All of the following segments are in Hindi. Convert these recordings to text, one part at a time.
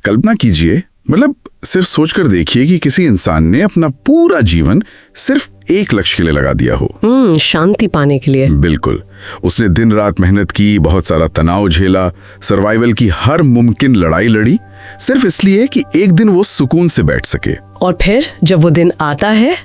कल्पना कीजिए, मतलब सिर्फ सोचकर देखिए कि किसी इंसान ने अपना पूरा जीवन सिर्फ एक लक्ष्य के लिए लगा दिया हो। शांति पाने के लिए। बिल्कुल। उसने दिन रात मेहनत की, बहुत सारा तनाव झेला, सर्वाइवल की हर मुमकिन लड़ाई लड़ी, सिर्फ इसलिए कि एक दिन वो सुकून से बैठ सके। और फिर जब वो दिन आता है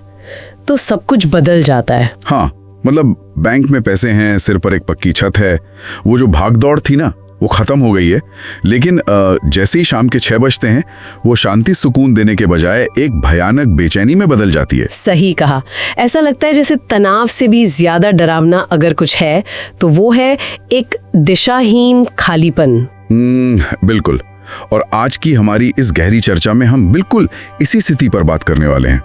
तो सब कुछ बदल जाता है। हाँ, मतलब बैंक में पैसे हैं, सिर पर एक पक्की छत है, वो जो भागदौड़ थी ना वो खत्म हो गई है। लेकिन जैसे ही शाम के 6 बजते हैं, वो शांति सुकून देने के बजाय एक भयानक बेचैनी में बदल जाती है। सही कहा। ऐसा लगता है जैसे तनाव से भी ज्यादा डरावना अगर कुछ है तो वो है एक दिशाहीन खालीपन। बिल्कुल। और आज की हमारी इस गहरी चर्चा में हम बिल्कुल इसी स्थिति पर बात करने वाले हैं।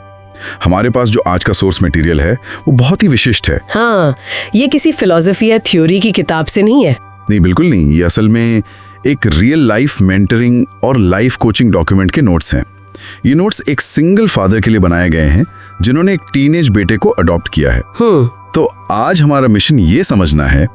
हमारे पास जो आज का सोर्स मटेरियल है वो बहुत ही विशिष्ट है। हाँ, ये किसी फिलॉसफी या थ्योरी की किताब से नहीं है। नहीं, बिल्कुल नहीं। ये असल में एक रियल लाइफ मेंटरिंग और लाइफ कोचिंग डॉक्यूमेंट के नोट्स हैं। ये नोट्स एक सिंगल फादर के लिए बनाए गए हैं जिन्होंने एक टीनेज बेटे को अडॉप्ट किया है। तो आज हमारा मिशन ये समझना है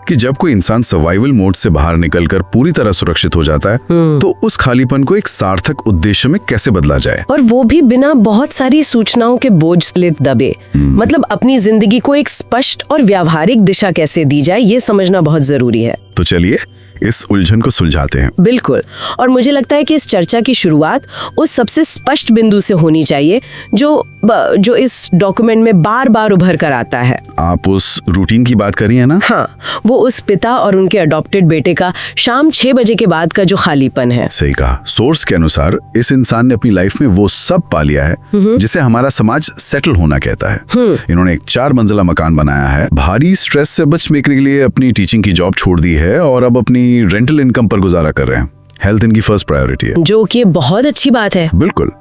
कि जब कोई इंसान सर्वाइवल मोड से बाहर निकलकर पूरी तरह सुरक्षित हो जाता है तो उस खालीपन को एक सार्थक उद्देश्य में कैसे बदला जाए, और वो भी बिना बहुत सारी सूचनाओं के बोझ ले दबे। मतलब अपनी जिंदगी को एक स्पष्ट और व्यावहारिक दिशा कैसे दी जाए, ये समझना बहुत जरूरी है। तो चलिए इस उलझन को सुलझाते हैं। बिल्कुल। और मुझे लगता है कि इस चर्चा की शुरुआत उस सबसे स्पष्ट बिंदु से होनी चाहिए जो इस डॉक्यूमेंट में बार बार उभर कर आता है। आप उस रूटीन की बात करी है ना? हाँ, वो उस पिता और उनके अडॉप्टेड बेटे का शाम 6 बजे के बाद का जो खालीपन है। सही कहा। सोर्स के अनुसार इस इंसान ने अपनी लाइफ में वो सब पा लिया है जिसे हमारा समाज सेटल होना कहता है। इन्होंने एक 4 मंजिला मकान बनाया है, भारी स्ट्रेस से बचने के लिए अपनी टीचिंग की जॉब छोड़ दी है और अब अपनी रेंटल इनकम पर गुजारा कर रहे हैं। हेल्थ इनकी फर्स्ट प्रायोरिटी है, जो कि बहुत अच्छी बात है। बिल्कुल।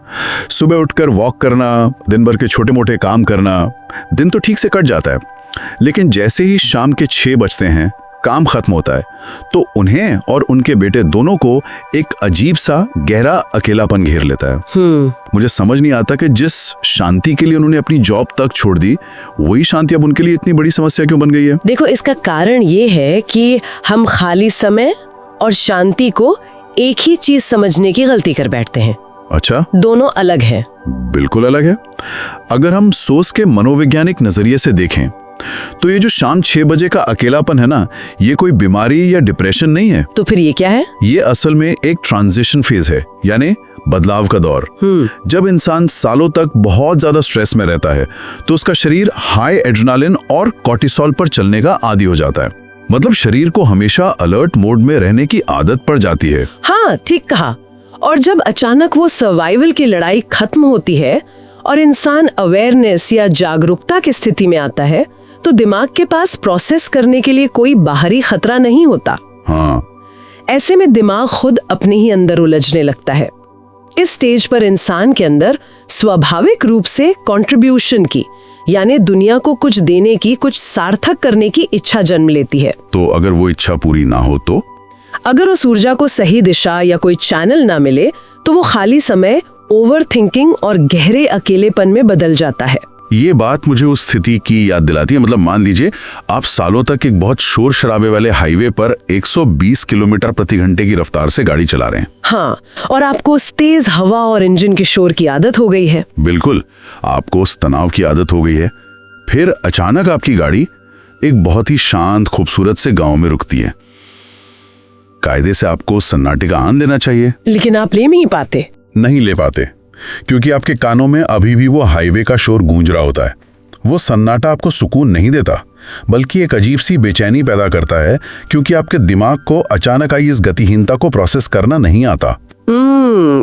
सुबह उठकर वॉक करना, दिन भर के छोटे मोटे काम करना, दिन तो ठीक से कट जाता है। लेकिन जैसे ही शाम के 6 बजते हैं, काम खत्म होता है, तो उन्हें और उनके बेटे दोनों को एक अजीब सा गहरा अकेलापन घेर लेता है। मुझे समझ नहीं आता कि जिस शांति के लिए उन्होंने अपनी जॉब तक छोड़ दी, वही शांति अब उनके लिए इतनी बड़ी समस्या क्यों बन गई है? देखो, इसका कारण ये है कि हम खाली समय और शांति को एक ही चीज समझने की गलती कर बैठते हैं। अच्छा, दोनों अलग हैं। बिल्कुल अलग है। अगर हम सोच के मनोवैज्ञानिक नजरिए से देखें तो ये जो शाम 6 बजे का अकेलापन है ना, ये कोई बीमारी या डिप्रेशन नहीं है। तो फिर ये क्या है? ये असल में एक ट्रांजिशन फेज है, यानी बदलाव का दौर। जब इंसान सालों तक बहुत ज्यादा स्ट्रेस में रहता है तो उसका शरीर हाई एड्रेनालिन और कॉर्टिसोल पर चलने का आदी हो जाता है। मतलब शरीर को हमेशा अलर्ट मोड में रहने की आदत पड़ जाती है। हाँ, ठीक कहा। और जब अचानक वो सर्वाइवल की लड़ाई खत्म होती है और इंसान अवेयरनेस या जागरूकता की स्थिति में आता है, तो दिमाग के पास प्रोसेस करने के लिए कोई बाहरी खतरा नहीं होता। हाँ। ऐसे में दिमाग खुद अपने ही अंदर उलझने लगता है। इस स्टेज पर इंसान के अंदर स्वाभाविक रूप से कंट्रीब्यूशन की, यानी दुनिया को कुछ देने की, कुछ सार्थक करने की इच्छा जन्म लेती है। तो अगर वो इच्छा पूरी ना हो तो? अगर उस ऊर्जा को सही दिशा या कोई चैनल ना मिले तो वो खाली समय ओवर थिंकिंग और गहरे अकेलेपन में बदल जाता है। ये बात मुझे उस स्थिति की याद दिलाती है। मतलब मान लीजिए आप सालों तक एक बहुत शोर शराबे वाले हाईवे पर 120 किलोमीटर प्रति घंटे की रफ्तार से गाड़ी चला रहे हैं। हाँ, और आपको उस तेज हवा और इंजन के शोर की आदत हो गई है। बिल्कुल, आपको उस तनाव की आदत हो गई है। फिर अचानक आपकी गाड़ी एक बहुत ही शांत खूबसूरत से गांव में रुकती है। कायदे से आपको सन्नाटे का आनंद लेना चाहिए, लेकिन आप ले नहीं पाते क्योंकि आपके कानों में अभी भी वो हाईवे का शोर गूंज रहा होता है। वो सन्नाटा आपको सुकून नहीं देता, बल्कि एक अजीब सी बेचैनी पैदा करता है, क्योंकि आपके दिमाग को अचानक आई इस गतिहीनता को प्रोसेस करना नहीं आता।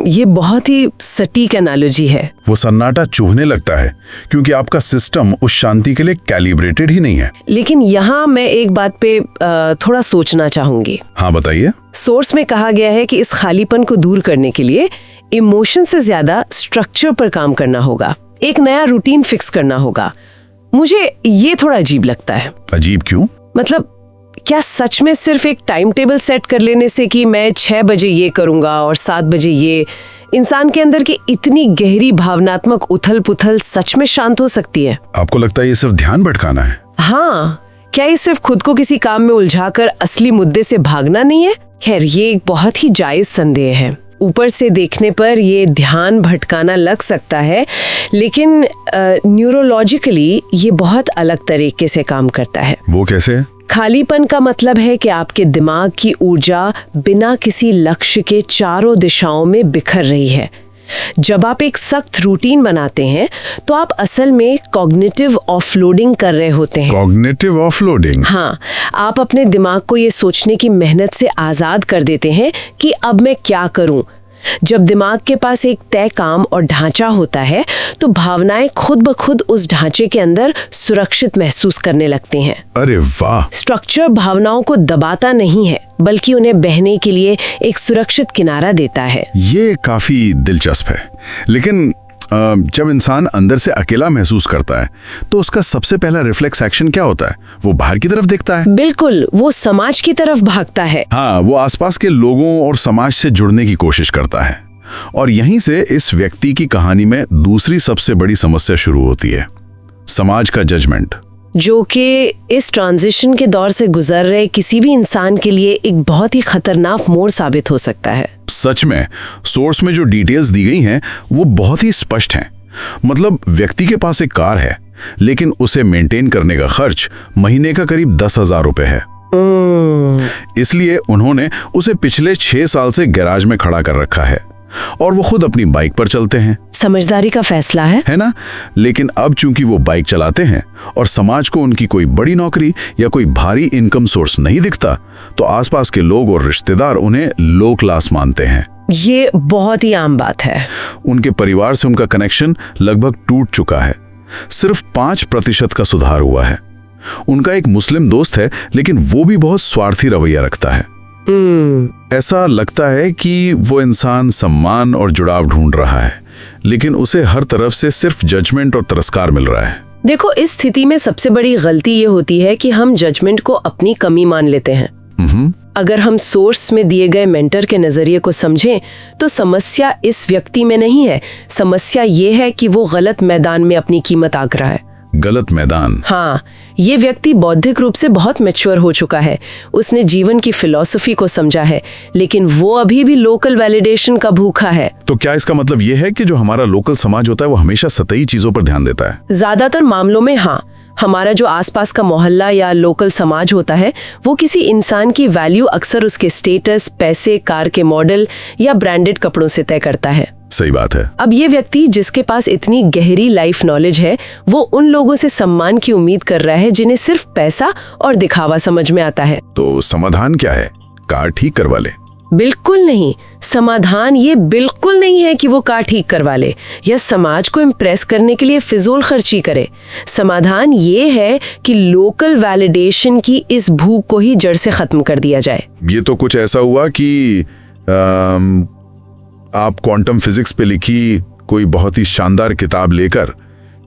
ये बहुत ही सटीक एनालॉजी है। वो सन्नाटा चुभने लगता है क्योंकि आपका सिस्टम उस शांति के लिए कैलिब्रेटेड ही नहीं है। लेकिन यहाँ मैं एक बात पे थोड़ा सोचना चाहूंगी। हाँ, बताइए। सोर्स में कहा गया है कि इस खालीपन को दूर करने के लिए इमोशन से ज्यादा स्ट्रक्चर पर काम करना होगा, एक नया रूटीन फिक्स करना होगा। मुझे ये थोड़ा अजीब लगता है। अजीब क्यों? मतलब क्या सच में सिर्फ एक टाइम टेबल सेट कर लेने से कि मैं 6 बजे ये करूंगा और 7 बजे ये, इंसान के अंदर की इतनी गहरी भावनात्मक उथल पुथल सच में शांत हो सकती है? आपको लगता है ये सिर्फ ध्यान भटकाना है? हाँ, क्या ये सिर्फ खुद को किसी काम में उलझाकर असली मुद्दे से भागना नहीं है? खैर, ये एक बहुत ही जायज संदेह है। ऊपर से देखने पर ये ध्यान भटकाना लग सकता है, लेकिन न्यूरोलॉजिकली ये बहुत अलग तरीके से काम करता है। वो कैसे? खालीपन का मतलब है कि आपके दिमाग की ऊर्जा बिना किसी लक्ष्य के चारों दिशाओं में बिखर रही है। जब आप एक सख्त रूटीन बनाते हैं तो आप असल में कॉग्निटिव ऑफलोडिंग कर रहे होते हैं। Cognitive offloading? हाँ, आप अपने दिमाग को ये सोचने की मेहनत से आज़ाद कर देते हैं कि अब मैं क्या करूं। जब दिमाग के पास एक तय काम और ढांचा होता है तो भावनाएं खुद ब खुद उस ढांचे के अंदर सुरक्षित महसूस करने लगती हैं। अरे वाह! स्ट्रक्चर भावनाओं को दबाता नहीं है, बल्कि उन्हें बहने के लिए एक सुरक्षित किनारा देता है। ये काफी दिलचस्प है। लेकिन जब इंसान अंदर से अकेला महसूस करता है तो उसका सबसे पहला रिफ्लेक्स एक्शन क्या होता है? वो बाहर की तरफ देखता है। बिल्कुल, वो समाज की तरफ भागता है। हाँ, वो आसपास के लोगों और समाज से जुड़ने की कोशिश करता है। और यहीं से इस व्यक्ति की कहानी में दूसरी सबसे बड़ी समस्या शुरू होती है, समाज का जजमेंट, जो कि इस ट्रांजिशन के दौर से गुजर रहे किसी भी इंसान के लिए एक बहुत ही खतरनाक मोड़ साबित हो सकता है। सच में सोर्स में जो डिटेल्स दी गई हैं वो बहुत ही स्पष्ट हैं। मतलब व्यक्ति के पास एक कार है, लेकिन उसे मेंटेन करने का खर्च महीने का करीब 10,000 रुपए है। इसलिए उन्होंने उसे पिछले 6 साल से गैराज में खड़ा कर रखा है और वो खुद अपनी बाइक पर चलते हैं। समझदारी का फैसला है ना? लेकिन अब चूंकि वो बाइक चलाते हैं और समाज को उनकी कोई बड़ी नौकरी या कोई भारी इनकम सोर्स नहीं दिखता, तो आसपास के लोग और रिश्तेदार उन्हें लो क्लास मानते हैं। ये बहुत ही आम बात है। उनके परिवार से उनका कनेक्शन लगभग टूट चुका है। सिर्फ 5% का सुधार हुआ है। उनका एक मुस्लिम दोस्त है, लेकिन वो भी बहुत स्वार्थी रवैया रखता है। ऐसा लगता है कि वो इंसान सम्मान और जुड़ाव ढूंढ रहा है, लेकिन उसे हर तरफ से सिर्फ जजमेंट और तिरस्कार मिल रहा है। देखो, इस स्थिति में सबसे बड़ी गलती ये होती है कि हम जजमेंट को अपनी कमी मान लेते हैं। अगर हम सोर्स में दिए गए मेंटर के नजरिए को समझें तो समस्या इस व्यक्ति में नहीं है। समस्या ये है कि वो गलत मैदान में अपनी कीमत आंक रहा है। गलत मैदान? हाँ, ये व्यक्ति बौद्धिक रूप से बहुत मैच्योर हो चुका है। उसने जीवन की फिलॉसफी को समझा है, लेकिन वो अभी भी लोकल वैलिडेशन का भूखा है। तो क्या इसका मतलब ये है कि जो हमारा लोकल समाज होता है वो हमेशा सतही चीजों पर ध्यान देता है? ज्यादातर मामलों में हाँ। हमारा जो आसपास का मोहल्ला या लोकल समाज होता है वो किसी इंसान की वैल्यू अक्सर उसके स्टेटस, पैसे, कार के मॉडल या ब्रांडेड कपड़ों से तय करता है। सही बात है। अब ये व्यक्ति जिसके पास इतनी गहरी लाइफ नॉलेज है, वो उन लोगों से सम्मान की उम्मीद कर रहा है जिन्हें सिर्फ पैसा और दिखावा समझ में आता है। तो समाधान क्या है? कार ठीक करवा ले? बिल्कुल नहीं। समाधान ये बिल्कुल नहीं है कि वो कार ठीक करवा ले या समाज को इम्प्रेस करने के लिए फिजूल खर्ची करे। समाधान ये है कि लोकल वैलिडेशन की इस भूख को ही जड़ से खत्म कर दिया जाए। ये तो कुछ ऐसा हुआ कि आप क्वांटम फिजिक्स पे लिखी कोई बहुत ही शानदार किताब लेकर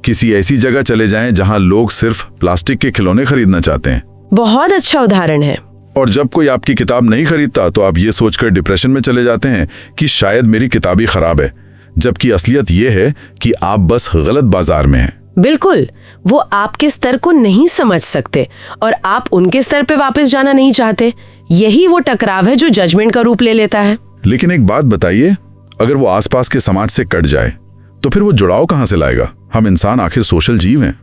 किसी ऐसी जगह चले जाएं जहां लोग सिर्फ प्लास्टिक के खिलौने खरीदना चाहते हैं। बहुत अच्छा उदाहरण है। और जब कोई आपकी किताब नहीं खरीदता तो आप ये सोचकर डिप्रेशन में चले जाते हैं कि शायद मेरी किताब ही खराब है, जबकि असलियत ये है कि आप बस गलत बाजार में हैं। बिल्कुल, वो आपके स्तर को नहीं समझ सकते और आप उनके स्तर पे वापस जाना नहीं चाहते। यही वो टकराव है जो जजमेंट का रूप ले लेता है। लेकिन एक बात बताइए, अगर वो आसपास के समाज से कट जाए तो फिर वो जुड़ाव कहां से लाएगा? हम इंसान आखिर सोशल जीव हैं।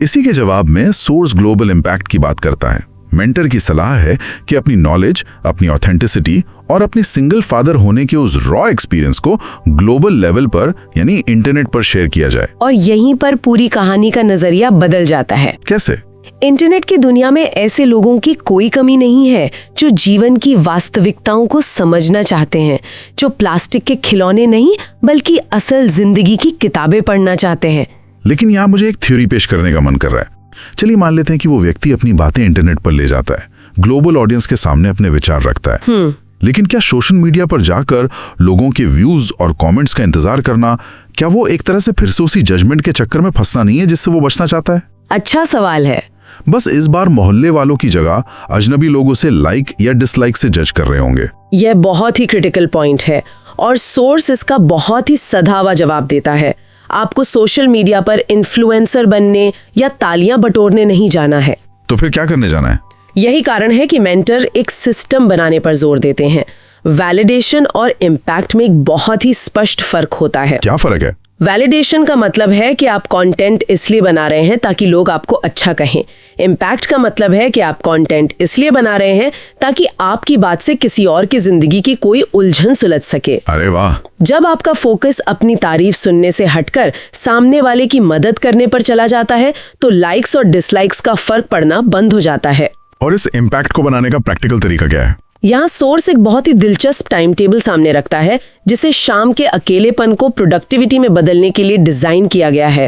इसी के जवाब में सोर्स ग्लोबल इम्पैक्ट की बात करता है। मेंटर की सलाह है कि अपनी नॉलेज, अपनी ऑथेंटिसिटी और अपने सिंगल फादर होने के उस रॉ एक्सपीरियंस को ग्लोबल लेवल पर यानी इंटरनेट पर शेयर किया जाए। और यहीं पर पूरी कहानी का नजरिया बदल जाता है। कैसे? इंटरनेट की दुनिया में ऐसे लोगों की कोई कमी नहीं है जो जीवन की वास्तविकताओं को समझना चाहते हैं, जो प्लास्टिक के खिलौने नहीं बल्कि असल जिंदगी की किताबें पढ़ना चाहते हैं। लेकिन यहाँ मुझे एक थ्योरी पेश करने का मन कर रहा है। चलिए मान लेते हैं कि वो व्यक्ति अपनी बातें इंटरनेट पर ले जाता है, ग्लोबल ऑडियंस के सामने अपने विचार रखता है। लेकिन क्या सोशल मीडिया पर जाकर लोगों के व्यूज और कमेंट्स का इंतजार करना, क्या वो एक तरह से फिर से उसी जजमेंट के चक्कर में फंसना नहीं है जिससे वो बचना चाहता है? अच्छा सवाल है। बस इस बार मोहल्ले वालों की जगह अजनबी लोगों से लाइक या डिसलाइक से जज कर रहे होंगे। यह बहुत ही क्रिटिकल पॉइंट है और सोर्स इसका बहुत ही सधावा जवाब देता है। आपको सोशल मीडिया पर इन्फ्लुएंसर बनने या तालियां बटोरने नहीं जाना है। तो फिर क्या करने जाना है? यही कारण है कि मेंटर एक सिस्टम बनाने पर जोर देते हैं। वैलिडेशन और इम्पैक्ट में एक बहुत ही स्पष्ट फर्क होता है। क्या फर्क है? वैलिडेशन का मतलब है कि आप कंटेंट इसलिए बना रहे हैं ताकि लोग आपको अच्छा कहें। इम्पैक्ट का मतलब है कि आप कंटेंट इसलिए बना रहे हैं ताकि आपकी बात से किसी और की जिंदगी की कोई उलझन सुलझ सके। अरे वाह! जब आपका फोकस अपनी तारीफ सुनने से हटकर सामने वाले की मदद करने पर चला जाता है तो लाइक्स और डिसलाइक्स का फर्क पड़ना बंद हो जाता है। और इस इम्पैक्ट को बनाने का प्रैक्टिकल तरीका क्या है? यहाँ सोर्स एक बहुत ही दिलचस्प टाइम टेबल सामने रखता है जिसे शाम के अकेलेपन को प्रोडक्टिविटी में बदलने के लिए डिजाइन किया गया है।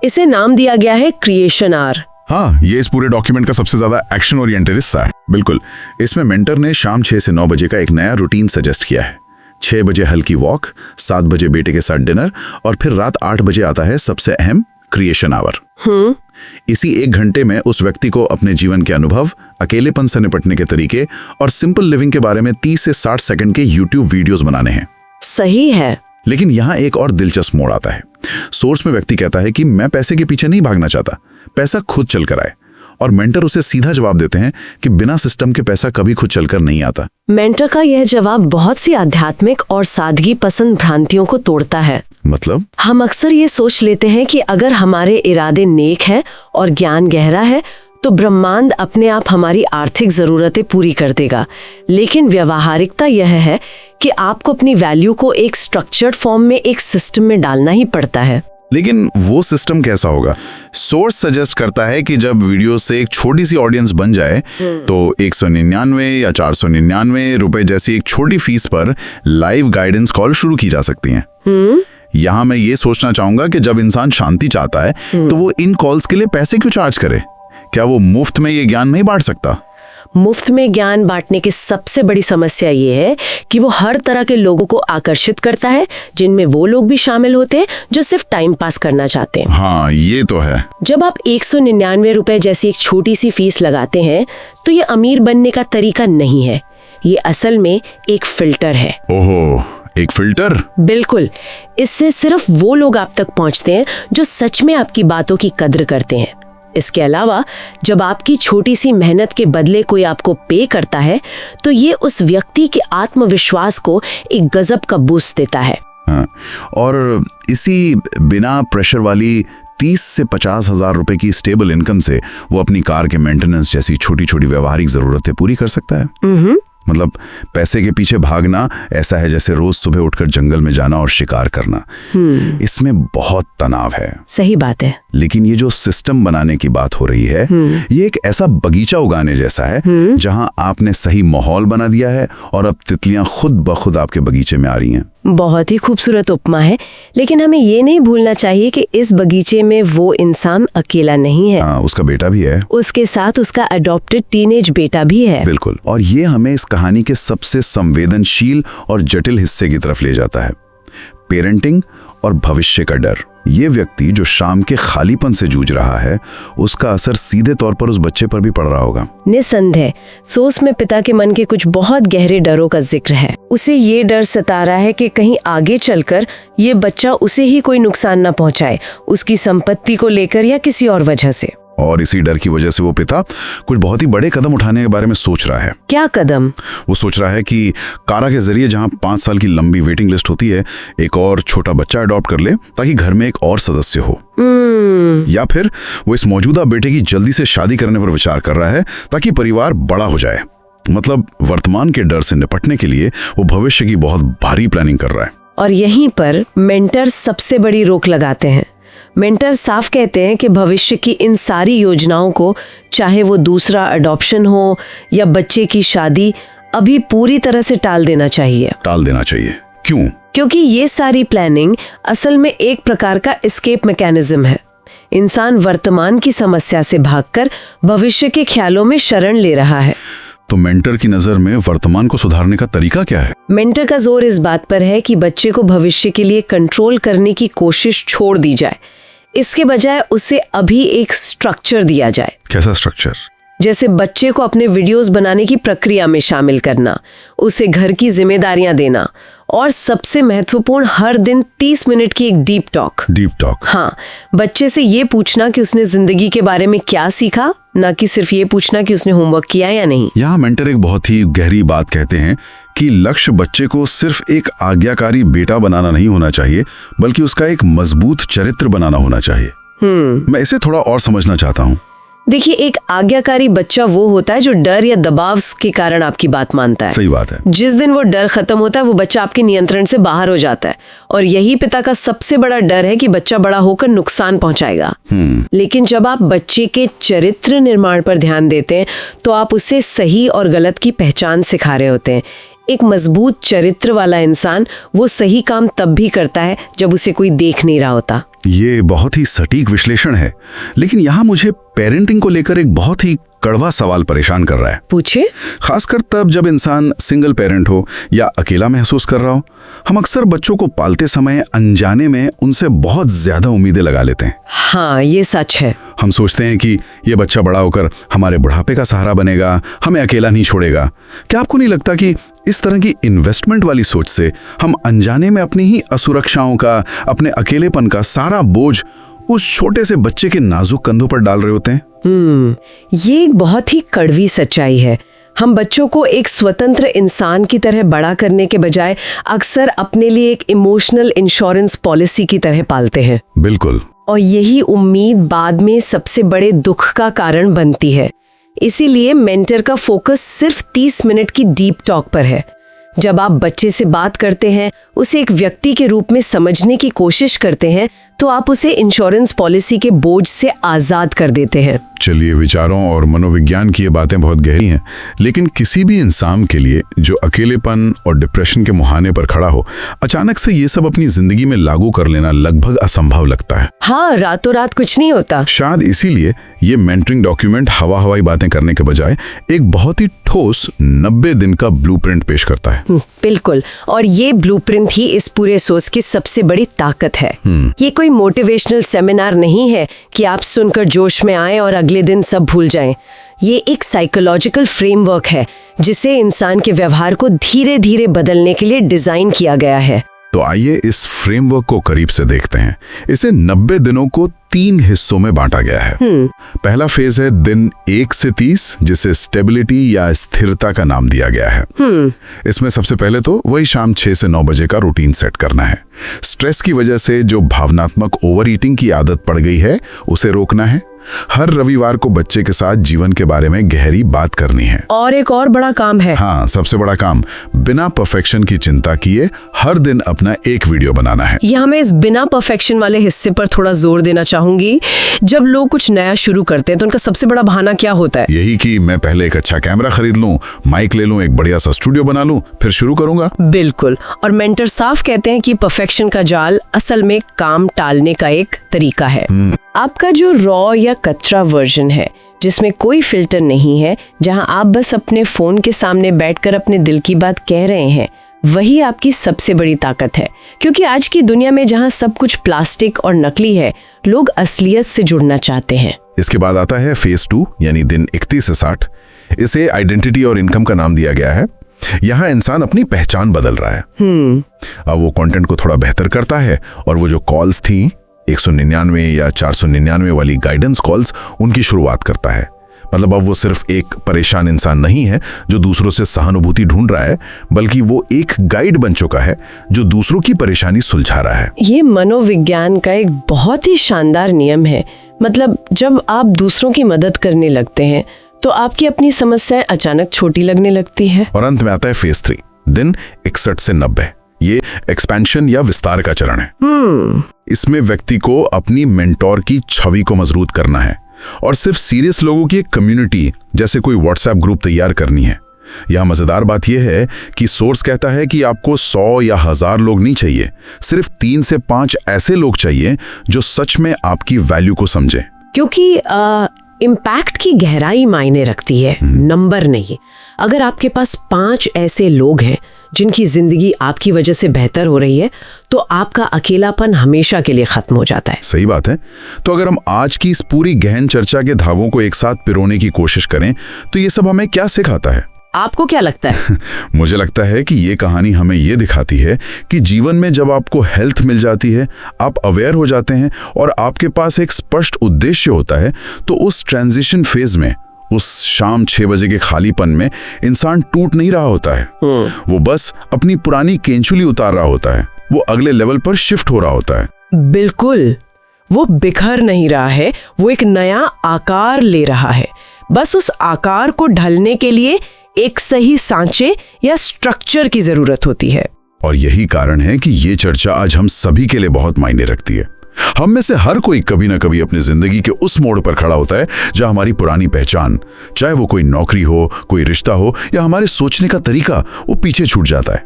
इसे नाम दिया गया है क्रिएशन आवर। हाँ, ये इस पूरे डॉक्यूमेंट का सबसे ज्यादा एक्शन ओरिएंटेड हिस्सा है। बिल्कुल, इसमें मेंटर ने शाम 6 से 9 बजे का एक नया रूटीन सजेस्ट किया है। 6 बजे हल्की वॉक, 7 बजे बेटे के साथ डिनर और फिर रात 8 बजे आता है सबसे अहम क्रिएशन आवर। इसी 1 घंटे में उस व्यक्ति को अपने जीवन के अनुभव, अकेलेपन से निपटने के तरीके और सिंपल लिविंग के बारे में 30 से 60 सेकंड के YouTube वीडियोस बनाने हैं। सही है। लेकिन यहाँ एक और दिलचस्प मोड़ आता है। सोर्स में व्यक्ति कहता है कि मैं पैसे के पीछे नहीं भागना चाहता, पैसा खुद चल कर आए। और मेंटर उसे सीधा जवाब देते हैं कि बिना सिस्टम के पैसा कभी खुद चलकर नहीं आता। मेंटर का यह जवाब बहुत सी आध्यात्मिक और सादगी पसंद भ्रांतियों को तोड़ता है। मतलब? हम अक्सर ये सोच लेते हैं कि अगर हमारे इरादे नेक हैं और ज्ञान गहरा है तो ब्रह्मांड अपने आप हमारी आर्थिक जरूरतें पूरी कर देगा। लेकिन व्यवहारिकता यह है कि आपको अपनी वैल्यू को एक स्ट्रक्चर्ड फॉर्म में, एक सिस्टम में डालना ही पड़ता है। लेकिन वो सिस्टम कैसा होगा? सोर्स सजेस्ट करता है कि जब वीडियो से एक छोटी सी ऑडियंस बन जाए तो 199 या 499 रुपए जैसी एक छोटी फीस पर लाइव गाइडेंस कॉल शुरू की जा सकती हैं। यहाँ मैं ये सोचना चाहूंगा कि जब इंसान शांति चाहता है तो वो इन कॉल्स के लिए पैसे क्यों चार्ज करे? क्या वो मुफ्त में ये ज्ञान नहीं बांट सकता? मुफ्त में ज्ञान बांटने की सबसे बड़ी समस्या ये है कि वो हर तरह के लोगों को आकर्षित करता है, जिनमें वो लोग भी शामिल होते हैं जो सिर्फ टाइम पास करना चाहते हैं। हाँ, ये तो है। जब आप 199 रुपए जैसी एक छोटी सी फीस लगाते हैं तो ये अमीर बनने का तरीका नहीं है, ये असल में एक फिल्टर है। ओहो, एक फिल्टर? बिल्कुल। इससे सिर्फ वो लोग आप तक पहुंचते हैं जो सच में आपकी बातों की कद्र करते हैं। इसके अलावा जब आपकी छोटी सी मेहनत के बदले कोई आपको पे करता है तो ये उस व्यक्ति के आत्मविश्वास को एक गजब का बूस्ट देता है। हाँ, और इसी बिना प्रेशर वाली 30 से 50 हजार रुपए की स्टेबल इनकम से वो अपनी कार के मेंटेनेंस जैसी छोटी छोटी व्यवहारिक जरूरतें पूरी कर सकता है। मतलब पैसे के पीछे भागना ऐसा है जैसे रोज सुबह उठकर जंगल में जाना और शिकार करना। इसमें बहुत तनाव है। सही बात है। लेकिन ये जो सिस्टम बनाने की बात हो रही है, ये एक ऐसा बगीचा उगाने जैसा है जहां आपने सही माहौल बना दिया है और अब तितलियां खुद ब खुद आपके बगीचे में आ रही हैं। बहुत ही खूबसूरत उपमा है, लेकिन हमें ये नहीं भूलना चाहिए कि इस बगीचे में वो इंसान अकेला नहीं है। उसका बेटा भी है। उसके साथ उसका अडॉप्टेड टीनेज बेटा भी है। बिल्कुल। और ये हमें इस कहानी के सबसे संवेदनशील और जटिल हिस्से की तरफ ले जाता है, पेरेंटिंग और भविष्य का डर। ये व्यक्ति जो शाम के खालीपन से जूझ रहा है, उसका असर सीधे तौर पर उस बच्चे पर भी पड़ रहा होगा। निसंदेह सोच में पिता के मन के कुछ बहुत गहरे डरों का जिक्र है। उसे ये डर सता रहा है कि कहीं आगे चलकर ये बच्चा उसे ही कोई नुकसान न पहुंचाए, उसकी संपत्ति को लेकर या किसी और वजह से। और इसी डर की वजह से वो पिता कुछ बहुत ही बड़े कदम उठाने के बारे में सोच रहा है। क्या कदम? वो सोच रहा है कि कारा के जरिए जहां 5 साल की लंबी वेटिंग लिस्ट होती है, एक और छोटा बच्चा अडॉप्ट कर ले ताकि घर में एक और सदस्य हो। या फिर वो इस मौजूदा बेटे की जल्दी से शादी करने पर विचार कर रहा है ताकि परिवार बड़ा हो जाए। मतलब वर्तमान के डर से निपटने के लिए वो भविष्य की बहुत भारी प्लानिंग कर रहा है। और यहीं पर मेंटर सबसे बड़ी रोक लगाते हैं। मेंटर साफ कहते हैं कि भविष्य की इन सारी योजनाओं को, चाहे वो दूसरा अडॉप्शन हो या बच्चे की शादी, अभी पूरी तरह से टाल देना चाहिए। टाल देना चाहिए? क्यों? क्योंकि ये सारी प्लानिंग असल में एक प्रकार का एस्केप मैकेनिज्म है। इंसान वर्तमान की समस्या से भागकर भविष्य के ख्यालों में शरण ले रहा है। तो मेंटर की नजर में वर्तमान को सुधारने का तरीका क्या है? मेंटर का जोर इस बात पर है कि बच्चे को भविष्य के लिए कंट्रोल करने की कोशिश छोड़ दी जाए। इसके बजाय उसे अभी एक स्ट्रक्चर दिया जाए। कैसा स्ट्रक्चर? जैसे बच्चे को अपने वीडियोस बनाने की प्रक्रिया में शामिल करना, उसे घर की जिम्मेदारियां देना और सबसे महत्वपूर्ण, हर दिन 30 मिनट की एक डीप टॉक। Deep talk? हाँ, बच्चे से ये पूछना कि उसने जिंदगी के बारे में क्या सीखा, ना कि सिर्फ ये पूछना कि उसने होमवर्क किया या नहीं। यहाँ मेंटर एक बहुत ही गहरी बात कहते हैं कि लक्ष्य बच्चे को सिर्फ एक आज्ञाकारी बेटा बनाना नहीं होना चाहिए, बल्कि उसका एक मजबूत चरित्र बनाना होना चाहिए। मैं इसे थोड़ा और समझना चाहता हूँ। देखिए, एक आज्ञाकारी बच्चा वो होता है जो डर या दबाव के कारण आपकी बात मानता है। सही बात है। जिस दिन वो डर खत्म होता है, वो बच्चा आपके नियंत्रण से बाहर हो जाता है। और यही पिता का सबसे बड़ा डर है कि बच्चा बड़ा होकर नुकसान पहुंचाएगा। लेकिन जब आप बच्चे के चरित्र निर्माण पर ध्यान देते हैं, तो आप उसे सही और गलत की पहचान सिखा रहे होते हैं। एक मजबूत चरित्र वाला इंसान वो सही काम तब भी करता है जब उसे कोई देख नहीं रहा होता। ये बहुत ही सटीक विश्लेषण है, लेकिन यहाँ मुझे पेरेंटिंग को लेकर एक बहुत ही कड़वा सवाल परेशान कर रहा है। पूछे। खासकर तब जब इंसान सिंगल पेरेंट हो या अकेला महसूस कर रहा हो। हम अक्सर बच्चों को पालते समय अनजाने में उनसे बहुत ज्यादा उम्मीदें लगा लेते हैं। हाँ, ये सच है। हम सोचते हैं कि ये बच्चा बड़ा होकर हमारे बुढ़ापे का सहारा बनेगा, हमें अकेला नहीं छोड़ेगा। क्या आपको नहीं लगता कि इस तरह की इन्वेस्टमेंट वाली सोच से हम अनजाने में अपनी ही असुरक्षाओं का, अपने अकेलेपन का सारा बोझ उस छोटे से बच्चे के नाजुक कंधों पर डाल रहे होते हैं? ये एक बहुत ही कड़वी सच्चाई है। हम बच्चों को एक स्वतंत्र इंसान की तरह बड़ा करने के बजाय अक्सर अपने लिए एक इमोशनल इंश्योरेंस पॉलिसी की तरह पालते हैं। बिल्कुल। और यही उम्मीद बाद में सबसे बड़े दुख का कारण बनती है। इसीलिए मेंटर का फोकस सिर्फ 30 मिनट की डीप टॉक पर है। जब आप बच्चे से बात करते हैं, उसे एक व्यक्ति के रूप में समझने की कोशिश करते हैं, तो आप उसे इंश्योरेंस पॉलिसी के बोझ से आज़ाद कर देते हैं। चलिए, विचारों और मनोविज्ञान की ये बातें बहुत गहरी हैं, लेकिन किसी भी इंसान के लिए जो अकेलेपन और डिप्रेशन के मुहाने पर खड़ा हो, अचानक से ये सब अपनी जिंदगी में लागू कर लेना लगभग असंभव लगता है। हाँ, रातों रात कुछ नहीं होता। शायद इसीलिए ये मेंटरिंग डॉक्यूमेंट हवाई बातें करने के बजाय एक बहुत ही ठोस 90 दिन का ब्लूप्रिंट पेश करता है। बिल्कुल। और ये ब्लूप्रिंट ही इस पूरे सोच की सबसे बड़ी ताकत है। ये कोई मोटिवेशनल सेमिनार नहीं है कि आप सुनकर जोश में आएं और अगले दिन सब भूल जाएं। ये एक साइकोलॉजिकल फ्रेमवर्क है जिसे इंसान के व्यवहार को धीरे धीरे बदलने के लिए डिजाइन किया गया है। तो आइए इस फ्रेमवर्क को करीब से देखते हैं। इसे 90 दिनों को 3 हिस्सों में बांटा गया है। पहला फेज है दिन 1 से 30, जिसे स्टेबिलिटी या स्थिरता का नाम दिया गया है। इसमें सबसे पहले तो वही शाम 6 से 9 बजे का रूटीन सेट करना है। स्ट्रेस की वजह से जो भावनात्मक ओवर ईटिंग की आदत पड़ गई है, उसे रोकना है। हर रविवार को बच्चे के साथ जीवन के बारे में गहरी बात करनी है। और एक और बड़ा काम है। हाँ, सबसे बड़ा काम, बिना परफेक्शन की चिंता किए हर दिन अपना एक वीडियो बनाना है। यहाँ मैं इस बिना परफेक्शन वाले हिस्से पर थोड़ा जोर देना चाहूंगी। जब लोग कुछ नया शुरू करते हैं तो उनका सबसे बड़ा बहाना क्या होता है? यही कि मैं पहले एक अच्छा कैमरा खरीद लूं, माइक ले लूं, एक बढ़िया सा स्टूडियो बना लूं, फिर शुरू करूंगा। बिल्कुल। और मेंटर साफ कहते हैं कि परफेक्शन का जाल असल में काम टालने का एक तरीका है। आपका जो रॉ या कच्चा वर्जन है, जिसमें कोई फिल्टर नहीं है, जहां आप बस अपने फोन के सामने बैठकर अपने दिल की बात कह रहे हैं, वही आपकी सबसे बड़ी ताकत है। क्योंकि आज की दुनिया में जहां सब कुछ प्लास्टिक और नकली है, लोग असलियत से जुड़ना चाहते हैं। इसके बाद आता है फेज 2, यानी दिन 31 से 60। इसे आइडेंटिटी और इनकम का नाम दिया गया है। यहाँ इंसान अपनी पहचान बदल रहा है। अब वो कंटेंट को थोड़ा बेहतर करता है और वो जो कॉल्स थी 199 या 499 वाली गाइडेंस कॉल्स, उनकी शुरुआत करता है। मतलब अब वो सिर्फ एक परेशान इंसान नहीं है जो दूसरों से सहानुभूति ढूंढ रहा है, बल्कि वो एक गाइड बन चुका है जो दूसरों की परेशानी सुलझा रहा है। ये मनोविज्ञान का एक बहुत ही शानदार नियम है। मतलब जब आप दूसरों की मदद करने लगते हैं तो आपकी अपनी समस्याएं अचानक छोटी लगने लगती है। और अंत में आता है फेज 3, दिन 61 से 90। ये एक्सपेंशन या विस्तार का चरण है। इसमें व्यक्ति को अपनी मेंटोर की छवि को मजबूत करना है और सिर्फ सीरियस लोगों की एक कम्युनिटी जैसे कोई व्हाट्सएप ग्रुप तैयार करनी है। यह मजेदार बात यह है कि सोर्स कहता है कि आपको 100 या 1000 लोग नहीं चाहिए, सिर्फ 3 से 5 ऐसे लोग चाहिए जो सच में आपकी वैल्यू को समझे। क्योंकि इम्पैक्ट की गहराई मायने रखती है, नंबर नहीं। अगर आपके पास 5 ऐसे लोग हैं जिनकी जिंदगी आपकी वजह से बेहतर हो रही है, तो आपका अकेलापन हमेशा के लिए खत्म हो जाता है। सही बात है। तो अगर हम आज की इस पूरी गहन चर्चा के धागों को एक साथ पिरोने की कोशिश करें, तो ये सब हमें क्या सिखाता है? आपको क्या लगता है? मुझे लगता है कि ये कहानी हमें ये दिखाती है कि जीवन में जब आपको हेल्थ मिल जाती है, आप अवेयर हो जाते हैं और आपके पास एक स्पष्ट उद्देश्य होता है, तो उस ट्रांजिशन फेज में उस शाम 6 बजे के खालीपन में इंसान टूट नहीं रहा होता है, वो बस अपनी पुरानी केंचुली उतार रहा होता है, वो अगले लेवल पर शिफ्ट हो रहा होता है। बिल्कुल, वो बिखर नहीं रहा है, वो एक नया आकार ले रहा है। बस उस आकार को ढलने के लिए एक सही सांचे या स्ट्रक्चर की जरूरत होती है। और यही कारण है कि ये चर्चा आज हम सभी के लिए बहुत मायने रखती है। हम में से हर कोई कभी ना कभी अपनी जिंदगी के उस मोड़ पर खड़ा होता है जहां हमारी पुरानी पहचान, चाहे वो कोई नौकरी हो, कोई रिश्ता हो या हमारे सोचने का तरीका, वो पीछे छूट जाता है।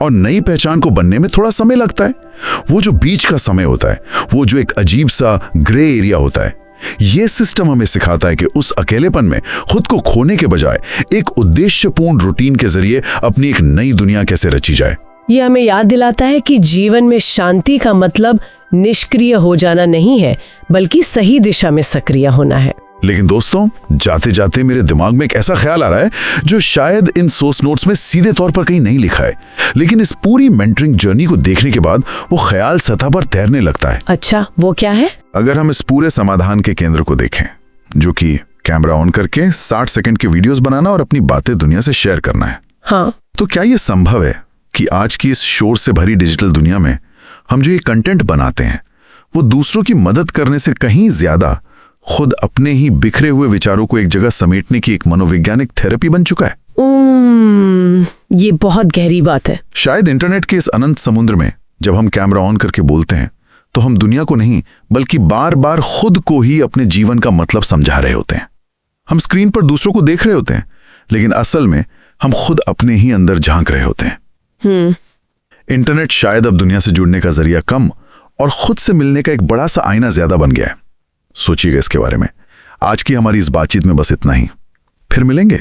और नई पहचान को बनने में थोड़ा समय लगता है। वो जो बीच का समय होता है, वो जो एक अजीब सा ग्रे एरिया होता है, ये सिस्टम हमें सिखाता है कि उस अकेलेपन में खुद को खोने के बजाय एक उद्देश्यपूर्ण रूटीन के जरिए अपनी एक नई दुनिया कैसे रची जाए। ये हमें याद दिलाता है कि जीवन में शांति का मतलब निष्क्रिय हो जाना नहीं है, बल्कि सही दिशा में सक्रिय होना है। लेकिन दोस्तों, जाते जाते मेरे दिमाग में एक ऐसा ख्याल आ रहा है जो शायद इन सोर्स नोट्स में सीधे तौर पर कहीं नहीं लिखा है, लेकिन इस पूरी मेंटरिंग जर्नी को देखने के बाद वो ख्याल सतह पर तैरने लगता है। अच्छा, वो क्या है? अगर हम इस पूरे समाधान के केंद्र को देखें, जो कि कैमरा ऑन करके 60 सेकंड के वीडियोस बनाना और अपनी बातें दुनिया से शेयर करना है, हाँ, तो क्या ये संभव है कि आज की इस शोर से भरी डिजिटल दुनिया में हम जो ये कंटेंट बनाते हैं, वो दूसरों की मदद करने से कहीं ज्यादा खुद अपने ही बिखरे हुए विचारों को एक जगह समेटने की एक मनोवैज्ञानिक थेरेपी बन चुका है? ये बहुत गहरी बात है। शायद इंटरनेट के इस अनंत समुद्र में जब हम कैमरा ऑन करके बोलते हैं, तो हम दुनिया को नहीं, बल्कि बार बार खुद को ही अपने जीवन का मतलब समझा रहे होते हैं। हम स्क्रीन पर दूसरों को देख रहे होते हैं, लेकिन असल में हम खुद अपने ही अंदर झांक रहे होते हैं। इंटरनेट शायद अब दुनिया से जुड़ने का जरिया कम और खुद से मिलने का एक बड़ा सा आईना ज्यादा बन गया है। सोचिएगा इसके बारे में। आज की हमारी इस बातचीत में बस इतना ही। फिर मिलेंगे।